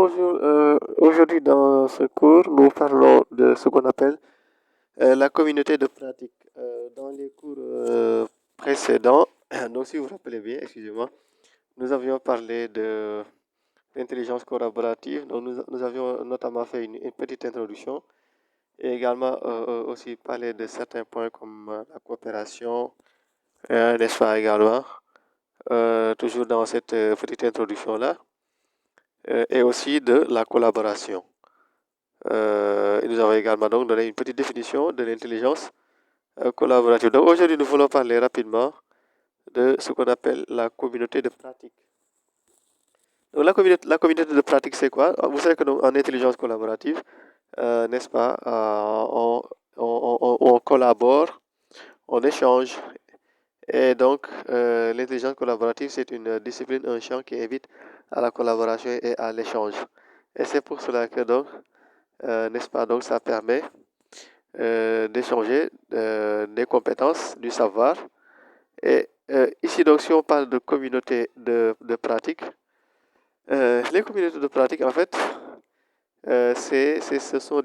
bonjour. Aujourd'hui, dans ce cours, nous parlons de ce qu'on appelle la communauté de pratique. Dans les cours précédents, donc si vous vous rappelez bien, excusez-moi, nous avions parlé de l'intelligence collaborative. Donc nous avions notamment fait une petite introduction et également aussi parlé de certains points comme la coopération, n'est-ce pas également, toujours dans cette petite introduction-là, et aussi de la collaboration. Et nous avons également donc donné une petite définition de l'intelligence collaborative. Donc aujourd'hui, nous voulons parler rapidement de ce qu'on appelle la communauté de pratique. Donc la communauté de pratique, c'est quoi? Vous savez que donc, en intelligence collaborative, n'est-ce pas, on collabore, on échange. Et donc, l'intelligence collaborative, c'est une discipline, un champ qui invite à la collaboration et à l'échange. Et c'est pour cela que donc, n'est-ce pas, donc ça permet d'échanger des compétences, du savoir. Et ici, donc, si on parle de communauté de pratique, les communautés de pratique, en fait, ce sont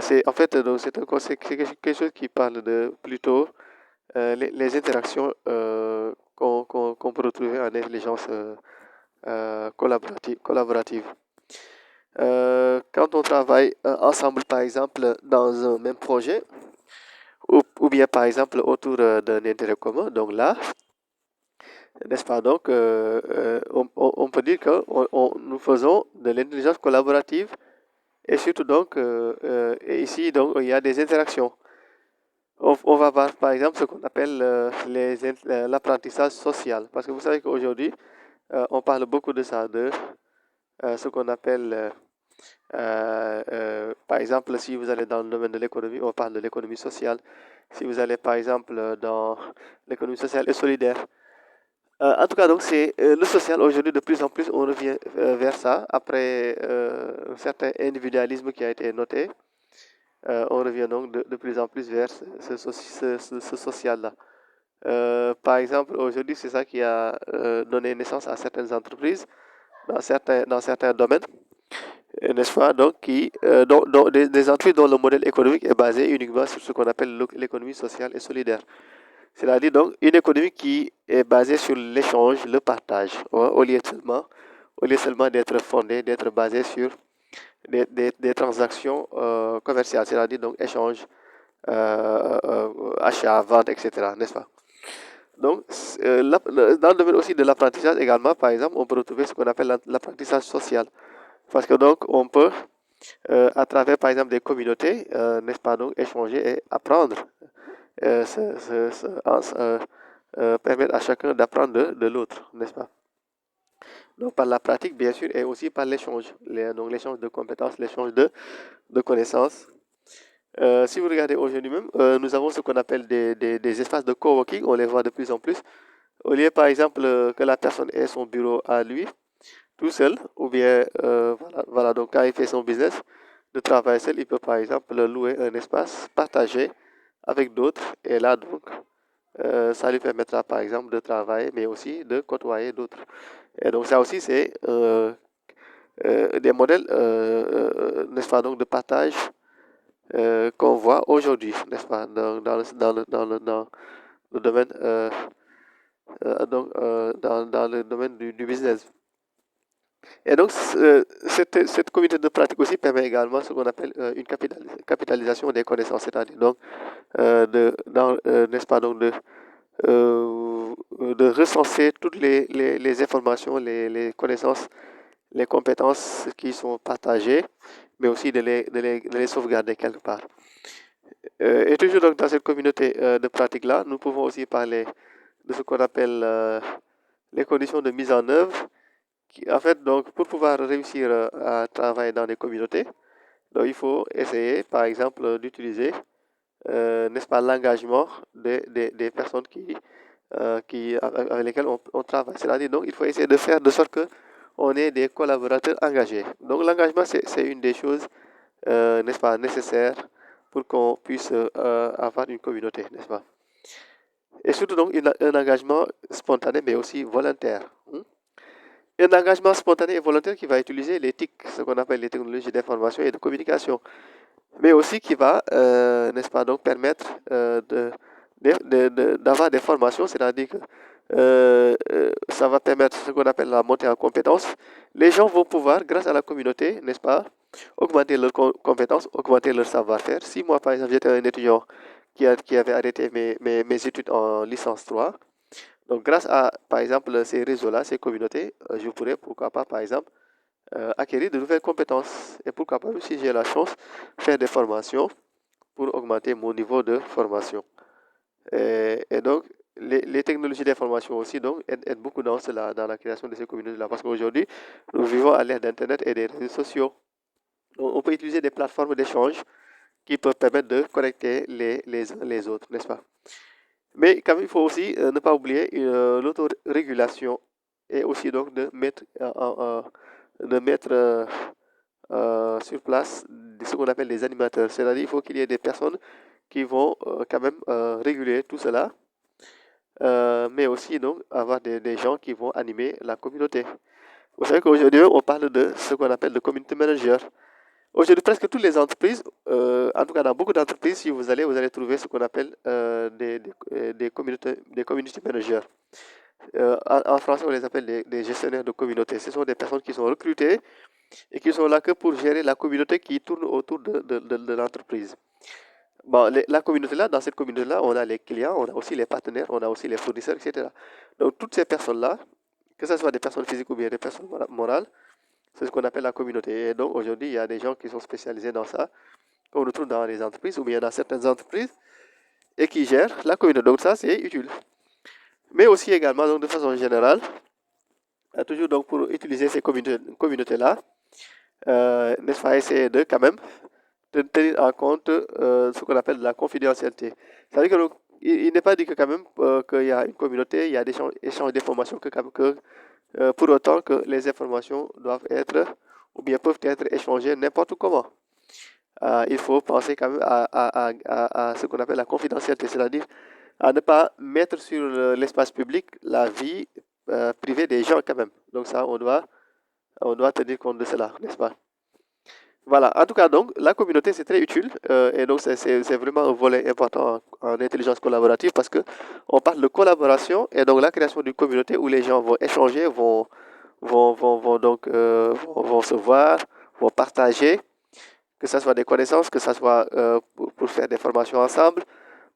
c'est en fait donc c'est c'est quelque chose qui parle de plutôt les interactions qu'on peut retrouver en intelligence collaborative. Quand on travaille ensemble, par exemple, dans un même projet, ou bien par exemple autour d'un intérêt commun, donc là, n'est-ce pas, donc on peut dire que nous faisons de l'intelligence collaborative et surtout donc, et ici, donc, il y a des interactions. On va voir par exemple ce qu'on appelle l'apprentissage social, parce que vous savez qu'aujourd'hui, on parle beaucoup de ça, de ce qu'on appelle, par exemple, si vous allez dans le domaine de l'économie, on parle de l'économie sociale. Si vous allez par exemple dans l'économie sociale et solidaire. En tout cas, donc c'est le social aujourd'hui de plus en plus, on revient vers ça après un certain individualisme qui a été noté. On revient donc de plus en plus vers ce social-là. Par exemple, aujourd'hui, c'est ça qui a donné naissance à certaines entreprises dans certains domaines, n'est-ce pas? Donc, des entreprises dont le modèle économique est basé uniquement sur ce qu'on appelle l'économie sociale et solidaire. C'est-à-dire donc une économie qui est basée sur l'échange, le partage, au lieu seulement d'être fondée, d'être basée sur des transactions commerciales, c'est-à-dire donc échange, achat, vente, etc., n'est-ce pas? Donc, dans le domaine aussi de l'apprentissage également, par exemple, on peut retrouver ce qu'on appelle l'apprentissage social. Parce que donc, on peut, à travers, par exemple, des communautés, n'est-ce pas, donc, échanger et apprendre, permettre à chacun d'apprendre de l'autre, n'est-ce pas? Donc, par la pratique, bien sûr, et aussi par l'échange. Donc, l'échange de compétences, l'échange de connaissances. Si vous regardez aujourd'hui même, nous avons ce qu'on appelle des espaces de coworking, on les voit de plus en plus. Au lieu, par exemple, que la personne ait son bureau à lui, tout seul, ou bien, voilà, donc quand il fait son business de travail seul, il peut, par exemple, louer un espace partagé avec d'autres. Et là, donc, ça lui permettra, par exemple, de travailler, mais aussi de côtoyer d'autres. Et donc, ça aussi, c'est des modèles, n'est-ce pas, donc, de partage qu'on voit aujourd'hui, n'est-ce pas, dans le domaine, dans le domaine du business. Et donc, cette communauté de pratique aussi permet également ce qu'on appelle une capitalisation des connaissances, c'est-à-dire donc, n'est-ce pas, donc, de recenser toutes les informations, les connaissances, les compétences qui sont partagées, mais aussi de les sauvegarder quelque part. Et toujours donc dans cette communauté de pratique-là, nous pouvons aussi parler de ce qu'on appelle les conditions de mise en œuvre. En fait, donc, pour pouvoir réussir à travailler dans des communautés, donc, il faut essayer, par exemple, d'utiliser, n'est-ce pas, l'engagement des personnes avec lesquelles on travaille. C'est-à-dire, donc, il faut essayer de faire de sorte que on ait des collaborateurs engagés. Donc, l'engagement, c'est une des choses, n'est-ce pas, nécessaires pour qu'on puisse avoir une communauté, n'est-ce pas? Et surtout, donc, un engagement spontané, mais aussi volontaire. Un engagement spontané et volontaire qui va utiliser les TIC, ce qu'on appelle les technologies d'information et de communication, mais aussi qui va, n'est-ce pas, donc permettre d'avoir des formations, c'est-à-dire que ça va permettre ce qu'on appelle la montée en compétences. Les gens vont pouvoir, grâce à la communauté, n'est-ce pas, augmenter leurs compétences, augmenter leur savoir-faire. Si moi, par exemple, j'étais un étudiant qui avait arrêté mes études en licence 3, donc grâce à, par exemple, ces réseaux-là, ces communautés, je pourrais, pourquoi pas, par exemple, acquérir de nouvelles compétences. Et pourquoi pas, si j'ai la chance, faire des formations pour augmenter mon niveau de formation. Et donc, les technologies d'information aussi donc, aident beaucoup dans cela, dans la création de ces communautés-là. Parce qu'aujourd'hui, nous vivons à l'ère d'Internet et des réseaux sociaux. Donc, on peut utiliser des plateformes d'échange qui peuvent permettre de connecter les autres, n'est-ce pas? Mais quand même, il faut aussi ne pas oublier l'autorégulation et aussi donc de mettre sur place ce qu'on appelle des animateurs. C'est-à-dire qu'il faut qu'il y ait des personnes qui vont quand même réguler tout cela, mais aussi donc avoir des gens qui vont animer la communauté. Vous savez qu'aujourd'hui, on parle de ce qu'on appelle le community manager. Aujourd'hui, presque toutes les entreprises, en tout cas dans beaucoup d'entreprises, si vous allez trouver ce qu'on appelle des community managers. En français, on les appelle des gestionnaires de communauté. Ce sont des personnes qui sont recrutées et qui sont là que pour gérer la communauté qui tourne autour de l'entreprise. Bon, la communauté-là, dans cette communauté-là, on a les clients, on a aussi les partenaires, on a aussi les fournisseurs, etc. Donc, toutes ces personnes-là, que ce soit des personnes physiques ou bien des personnes morales, c'est ce qu'on appelle la communauté. Et donc, aujourd'hui, il y a des gens qui sont spécialisés dans ça, qu'on retrouve dans les entreprises ou bien dans certaines entreprises, et qui gèrent la communauté. Donc, ça, c'est utile. Mais aussi également, donc, de façon générale, toujours donc pour utiliser ces communautés-là, n'est-ce pas, essayer de quand même de tenir en compte ce qu'on appelle la confidentialité. C'est-à-dire qu'il n'est pas dit que quand même qu'il y a une communauté, il y a des échanges d'informations que pour autant que les informations doivent être ou bien peuvent être échangées n'importe comment. Il faut penser quand même à ce qu'on appelle la confidentialité, c'est-à-dire à ne pas mettre sur l'espace public la vie privée des gens quand même. Donc ça, on doit tenir compte de cela, n'est-ce pas? Voilà, en tout cas, donc, la communauté, c'est très utile et donc c'est vraiment un volet important en intelligence collaborative parce que on parle de collaboration et donc la création d'une communauté où les gens vont échanger, vont se voir, vont partager, que ce soit des connaissances, que ce soit pour faire des formations ensemble,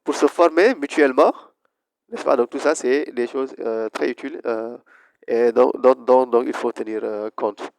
pour se former mutuellement, n'est-ce pas? Donc, tout ça, c'est des choses très utiles et donc il faut tenir compte.